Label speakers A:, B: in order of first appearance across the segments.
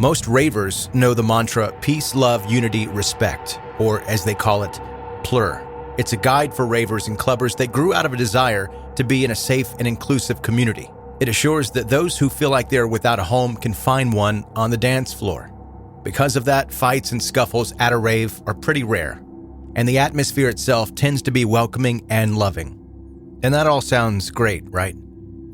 A: Most ravers know the mantra peace, love, unity, respect, or as they call it, PLUR. It's a guide for ravers and clubbers that grew out of a desire to be in a safe and inclusive community. It assures that those who feel like they're without a home can find one on the dance floor. Because of that, fights and scuffles at a rave are pretty rare, and the atmosphere itself tends to be welcoming and loving. And that all sounds great, right?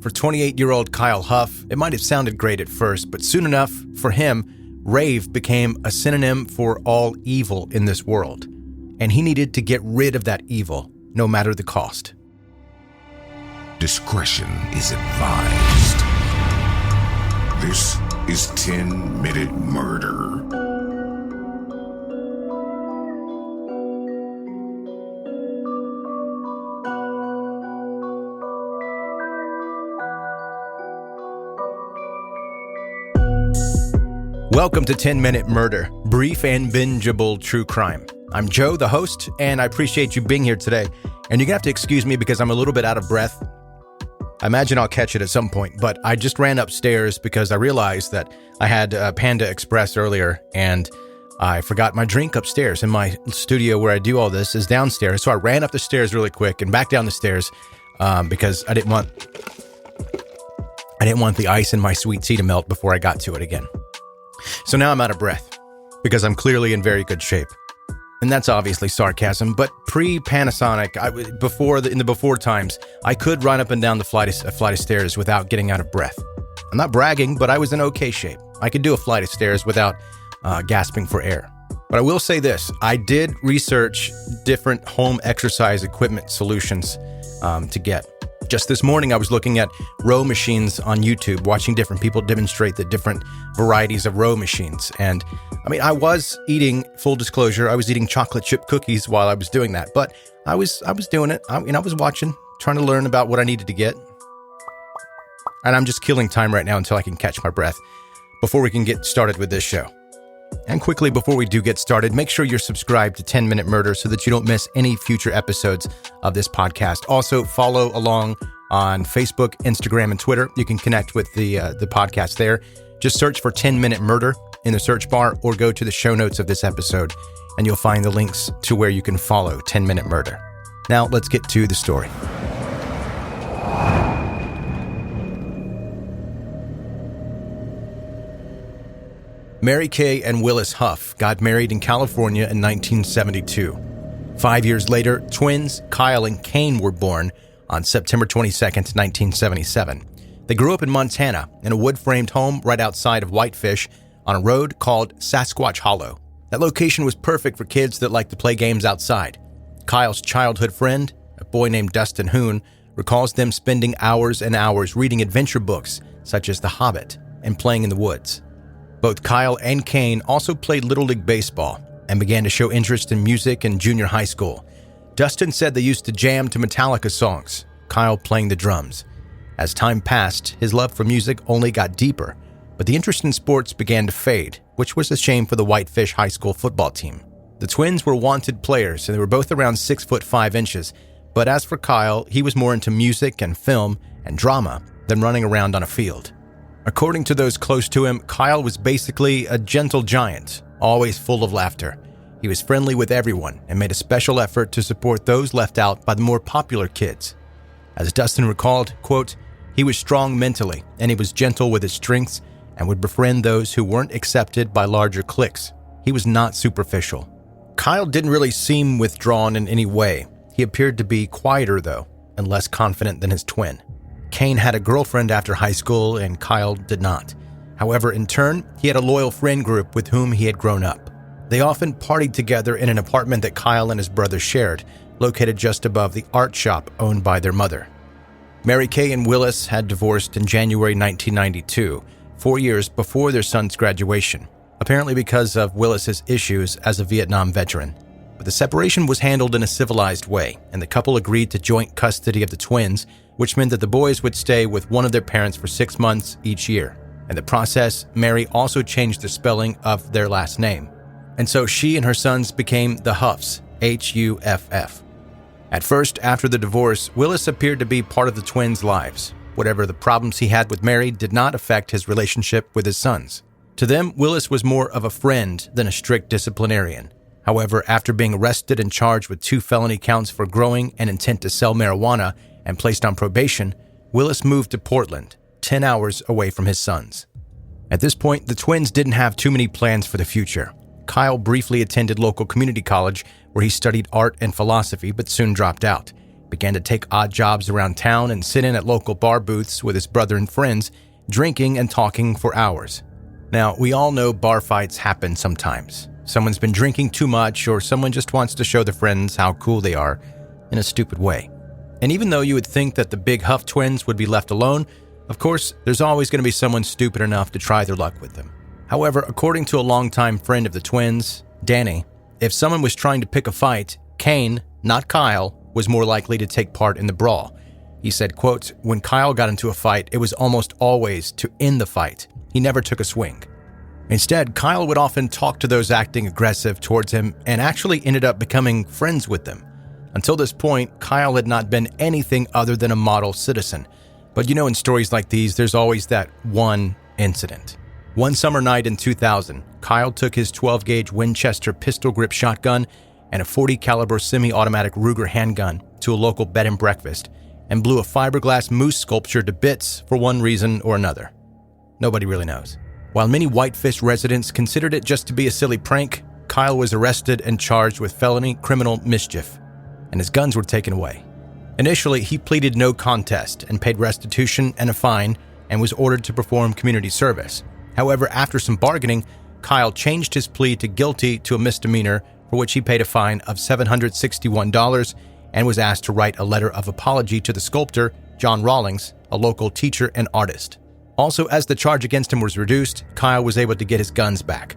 A: For 28-year-old Kyle Huff, it might have sounded great at first, but soon enough, for him, rave became a synonym for all evil in this world, and he needed to get rid of that evil, no matter the cost.
B: Discretion is advised. This is 10-Minute Murder.
A: Welcome to 10-Minute Murder, brief and bingeable true crime. I'm Joe, the host, and I appreciate you being here today. And you're going to have to excuse me because I'm a little bit out of breath. I imagine I'll catch it at some point, but I just ran upstairs because I realized that I had Panda Express earlier, and I forgot my drink upstairs. And my studio where I do all this is downstairs, so I ran up the stairs really quick and back down the stairs because I didn't want the ice in my sweet tea to melt before I got to it again. So now I'm out of breath because I'm clearly in very good shape. And that's obviously sarcasm, but pre-Panasonic, in the before times, I could run up and down a flight of stairs without getting out of breath. I'm not bragging, but I was in okay shape. I could do a flight of stairs without gasping for air. But I will say this, I did research different home exercise equipment solutions to get. Just this morning, I was looking at row machines on YouTube, watching different people demonstrate the different varieties of row machines. And I was eating, full disclosure, I was eating chocolate chip cookies while I was doing that. But I was doing it. I was watching, trying to learn about what I needed to get. And I'm just killing time right now until I can catch my breath before we can get started with this show. And quickly, before we do get started, make sure you're subscribed to 10-Minute Murder so that you don't miss any future episodes of this podcast. Also, follow along on Facebook, Instagram, and Twitter. You can connect with the podcast there. Just search for 10-Minute Murder in the search bar or go to the show notes of this episode, and you'll find the links to where you can follow 10-Minute Murder. Now, let's get to the story. Mary Kay and Willis Huff got married in California in 1972. 5 years later, twins Kyle and Kane were born on September 22nd, 1977. They grew up in Montana in a wood-framed home right outside of Whitefish on a road called Sasquatch Hollow. That location was perfect for kids that like to play games outside. Kyle's childhood friend, a boy named Dustin Hoon, recalls them spending hours and hours reading adventure books such as The Hobbit and playing in the woods. Both Kyle and Kane also played Little League Baseball and began to show interest in music in junior high school. Dustin said they used to jam to Metallica songs, Kyle playing the drums. As time passed, his love for music only got deeper, but the interest in sports began to fade, which was a shame for the Whitefish High School football team. The twins were wanted players, and they were both around 6'5", but as for Kyle, he was more into music and film and drama than running around on a field. According to those close to him, Kyle was basically a gentle giant, always full of laughter. He was friendly with everyone and made a special effort to support those left out by the more popular kids. As Dustin recalled, quote, he was strong mentally and he was gentle with his strengths and would befriend those who weren't accepted by larger cliques. He was not superficial. Kyle didn't really seem withdrawn in any way. He appeared to be quieter, though, and less confident than his twin. Kane had a girlfriend after high school, and Kyle did not. However, in turn, he had a loyal friend group with whom he had grown up. They often partied together in an apartment that Kyle and his brother shared, located just above the art shop owned by their mother. Mary Kay and Willis had divorced in January 1992, 4 years before their son's graduation, apparently because of Willis's issues as a Vietnam veteran. But the separation was handled in a civilized way, and the couple agreed to joint custody of the twins, which meant that the boys would stay with one of their parents for 6 months each year. In the process, Mary also changed the spelling of their last name. And so she and her sons became the Huffs, Huff. At first, after the divorce, Willis appeared to be part of the twins' lives. Whatever the problems he had with Mary did not affect his relationship with his sons. To them, Willis was more of a friend than a strict disciplinarian. However, after being arrested and charged with 2 felony counts for growing and intent to sell marijuana and placed on probation, Willis moved to Portland, 10 hours away from his sons. At this point, the twins didn't have too many plans for the future. Kyle briefly attended local community college where he studied art and philosophy but soon dropped out, began to take odd jobs around town and sit in at local bar booths with his brother and friends, drinking and talking for hours. Now, we all know bar fights happen sometimes. Someone's been drinking too much or someone just wants to show their friends how cool they are in a stupid way. And even though you would think that the big Huff twins would be left alone, of course, there's always going to be someone stupid enough to try their luck with them. However, according to a longtime friend of the twins, Danny, if someone was trying to pick a fight, Kane, not Kyle, was more likely to take part in the brawl. He said, quote, "When Kyle got into a fight, it was almost always to end the fight. He never took a swing." Instead, Kyle would often talk to those acting aggressive towards him and actually ended up becoming friends with them. Until this point, Kyle had not been anything other than a model citizen. But in stories like these, there's always that one incident. One summer night in 2000, Kyle took his 12-gauge Winchester pistol grip shotgun and a .40 caliber semi-automatic Ruger handgun to a local bed and breakfast and blew a fiberglass moose sculpture to bits for one reason or another. Nobody really knows. While many Whitefish residents considered it just to be a silly prank, Kyle was arrested and charged with felony criminal mischief, and his guns were taken away. Initially, he pleaded no contest and paid restitution and a fine and was ordered to perform community service. However, after some bargaining, Kyle changed his plea to guilty to a misdemeanor for which he paid a fine of $761 and was asked to write a letter of apology to the sculptor, John Rawlings, a local teacher and artist. Also, as the charge against him was reduced, Kyle was able to get his guns back.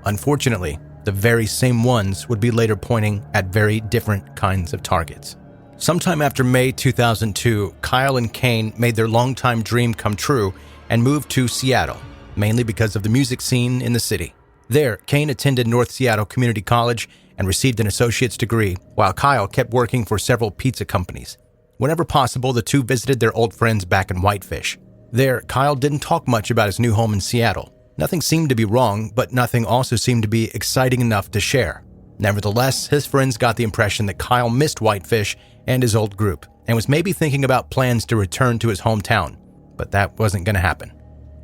A: Unfortunately, the very same ones would be later pointing at very different kinds of targets. Sometime after May 2002, Kyle and Kane made their longtime dream come true and moved to Seattle, mainly because of the music scene in the city. There, Kane attended North Seattle Community College and received an associate's degree, while Kyle kept working for several pizza companies. Whenever possible, the two visited their old friends back in Whitefish. There, Kyle didn't talk much about his new home in Seattle. Nothing seemed to be wrong, but nothing also seemed to be exciting enough to share. Nevertheless, his friends got the impression that Kyle missed Whitefish and his old group, and was maybe thinking about plans to return to his hometown, but that wasn't going to happen.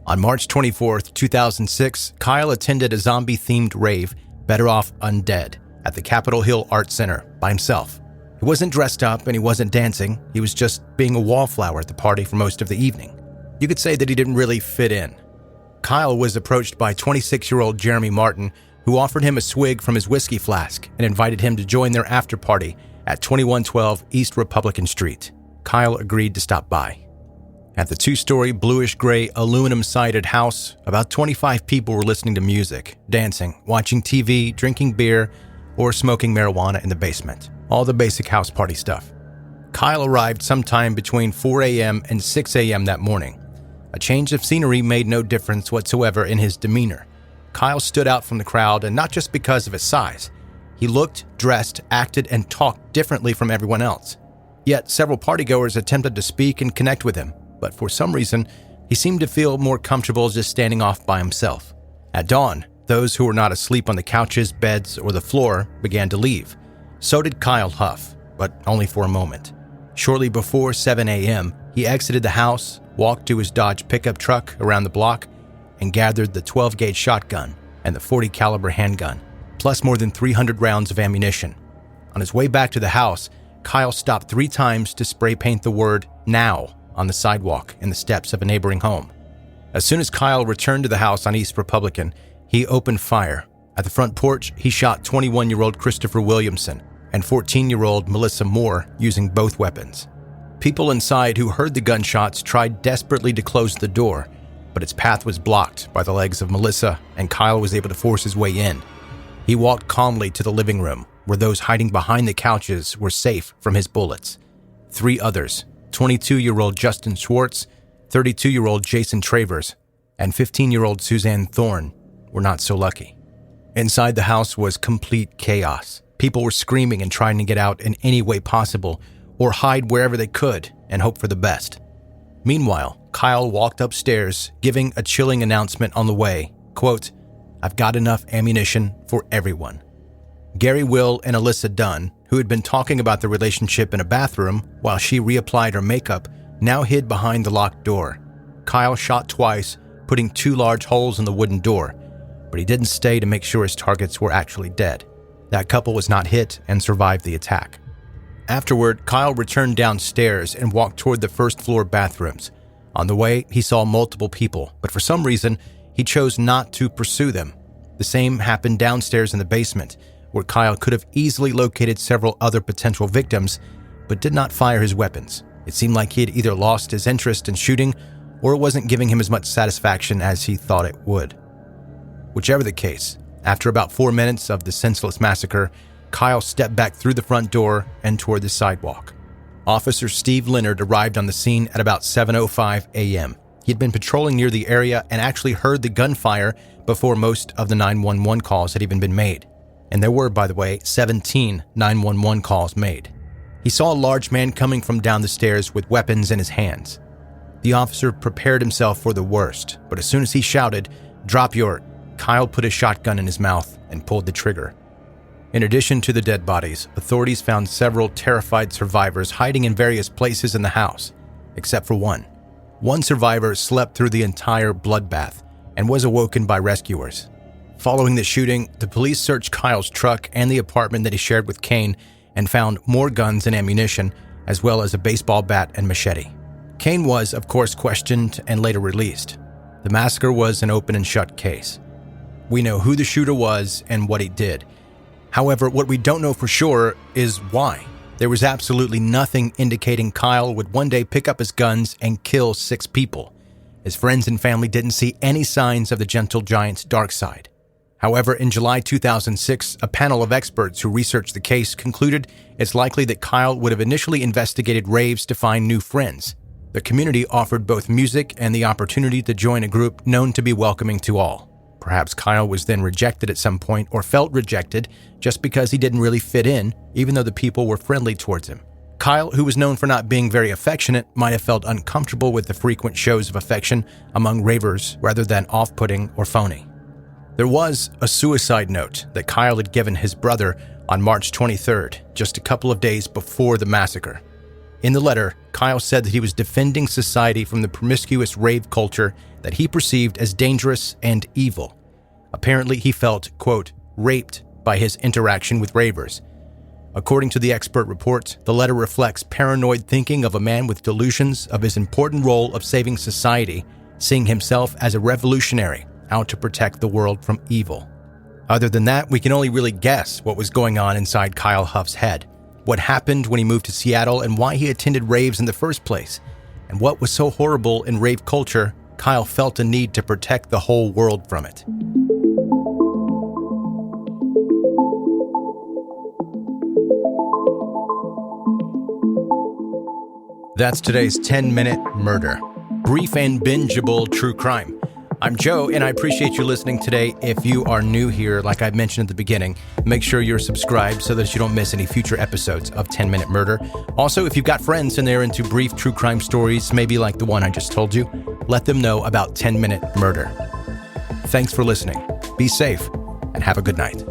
A: On March 24th, 2006, Kyle attended a zombie-themed rave, Better Off Undead, at the Capitol Hill Art Center by himself. He wasn't dressed up and he wasn't dancing, he was just being a wallflower at the party for most of the evening. You could say that he didn't really fit in. Kyle was approached by 26-year-old Jeremy Martin, who offered him a swig from his whiskey flask and invited him to join their after-party at 2112 East Republican Street. Kyle agreed to stop by. At the 2-story bluish-gray aluminum-sided house, about 25 people were listening to music, dancing, watching TV, drinking beer, or smoking marijuana in the basement. All the basic house party stuff. Kyle arrived sometime between 4 a.m. and 6 a.m. that morning. A change of scenery made no difference whatsoever in his demeanor. Kyle stood out from the crowd, and not just because of his size. He looked, dressed, acted, and talked differently from everyone else. Yet several partygoers attempted to speak and connect with him, but for some reason, he seemed to feel more comfortable just standing off by himself. At dawn, those who were not asleep on the couches, beds, or the floor began to leave. So did Kyle Huff, but only for a moment. Shortly before 7 a.m., he exited the house, walked to his Dodge pickup truck around the block, and gathered the 12-gauge shotgun and the .40 caliber handgun, plus more than 300 rounds of ammunition. On his way back to the house, Kyle stopped 3 times to spray paint the word "now" on the sidewalk in the steps of a neighboring home. As soon as Kyle returned to the house on East Republican, he opened fire. At the front porch, he shot 21-year-old Christopher Williamson and 14-year-old Melissa Moore using both weapons. People inside who heard the gunshots tried desperately to close the door, but its path was blocked by the legs of Melissa, and Kyle was able to force his way in. He walked calmly to the living room, where those hiding behind the couches were safe from his bullets. 3 others, 22-year-old Justin Schwartz, 32-year-old Jason Travers, and 15-year-old Suzanne Thorne, were not so lucky. Inside the house was complete chaos. People were screaming and trying to get out in any way possible, or hide wherever they could and hope for the best. Meanwhile, Kyle walked upstairs, giving a chilling announcement on the way Quote, "I've got enough ammunition for everyone." Gary, Will, and Alyssa Dunn, who had been talking about the relationship in a bathroom while she reapplied her makeup, now hid behind the locked door. Kyle shot twice, putting 2 large holes in the wooden door, but he didn't stay to make sure his targets were actually dead. That couple was not hit and survived the attack. Afterward, Kyle returned downstairs and walked toward the first-floor bathrooms. On the way, he saw multiple people, but for some reason, he chose not to pursue them. The same happened downstairs in the basement, where Kyle could have easily located several other potential victims, but did not fire his weapons. It seemed like he had either lost his interest in shooting, or it wasn't giving him as much satisfaction as he thought it would. Whichever the case, after about 4 minutes of the senseless massacre, Kyle stepped back through the front door and toward the sidewalk. Officer Steve Leonard arrived on the scene at about 7:05 a.m. He had been patrolling near the area and actually heard the gunfire before most of the 911 calls had even been made. And there were, by the way, 17 911 calls made. He saw a large man coming from down the stairs with weapons in his hands. The officer prepared himself for the worst, but as soon as he shouted, "Drop your," Kyle put his shotgun in his mouth and pulled the trigger. In addition to the dead bodies, authorities found several terrified survivors hiding in various places in the house, except for one. One survivor slept through the entire bloodbath and was awoken by rescuers. Following the shooting, the police searched Kyle's truck and the apartment that he shared with Kane and found more guns and ammunition, as well as a baseball bat and machete. Kane was, of course, questioned and later released. The massacre was an open and shut case. We know who the shooter was and what he did. However, what we don't know for sure is why. There was absolutely nothing indicating Kyle would one day pick up his guns and kill 6 people. His friends and family didn't see any signs of the gentle giant's dark side. However, in July 2006, a panel of experts who researched the case concluded it's likely that Kyle would have initially investigated raves to find new friends. The community offered both music and the opportunity to join a group known to be welcoming to all. Perhaps Kyle was then rejected at some point or felt rejected just because he didn't really fit in, even though the people were friendly towards him. Kyle, who was known for not being very affectionate, might have felt uncomfortable with the frequent shows of affection among ravers rather than off-putting or phony. There was a suicide note that Kyle had given his brother on March 23rd, just a couple of days before the massacre. In the letter, Kyle said that he was defending society from the promiscuous rave culture that he perceived as dangerous and evil. Apparently, he felt, quote, raped by his interaction with ravers. According to the expert report, the letter reflects paranoid thinking of a man with delusions of his important role of saving society, seeing himself as a revolutionary out to protect the world from evil. Other than that, we can only really guess what was going on inside Kyle Huff's head, what happened when he moved to Seattle and why he attended raves in the first place, and what was so horrible in rave culture, Kyle felt a need to protect the whole world from it. That's today's 10-minute murder. Brief and bingeable true crime. I'm Joe, and I appreciate you listening today. If you are new here, like I mentioned at the beginning, make sure you're subscribed so that you don't miss any future episodes of 10-Minute Murder. Also, if you've got friends and they're into brief true crime stories, maybe like the one I just told you, let them know about 10-Minute Murder. Thanks for listening. Be safe, and have a good night.